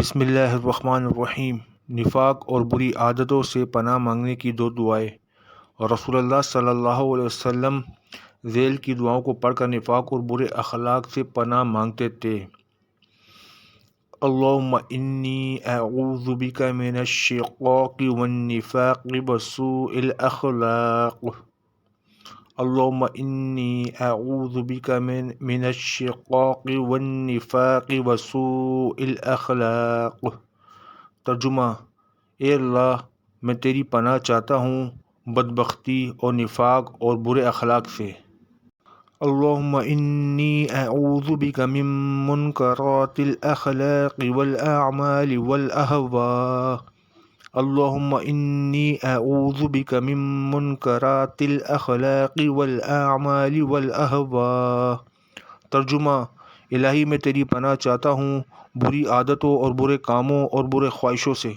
بسم اللہ الرحمن الرحیم۔ نفاق اور بری عادتوں سے پناہ مانگنے کی دو دعائیں۔ اور رسول اللہ صلی اللہ علیہ وسلم ذیل کی دعاؤں کو پڑھ کر نفاق اور برے اخلاق سے پناہ مانگتے تھے۔ اللہم انی اعوذ بک من الشقاق والنفاق وسوء الاخلاق۔ اللہم انی اعوذ بک من الشقاق والنفاق وسوء الاخلاق۔ ترجمہ: اے اللہ، میں تیری پناہ چاہتا ہوں بدبختی اور نفاق اور برے اخلاق سے۔ اللہم انی اعوذ بک من منکرات الاخلاق والاعمال والاہواء۔ اللہم انی اعوذ بک من منکرات الاخلاق والاعمال والاہواء۔ ترجمہ: الہی، میں تیری پناہ چاہتا ہوں بری عادتوں اور برے کاموں اور برے خواہشوں سے۔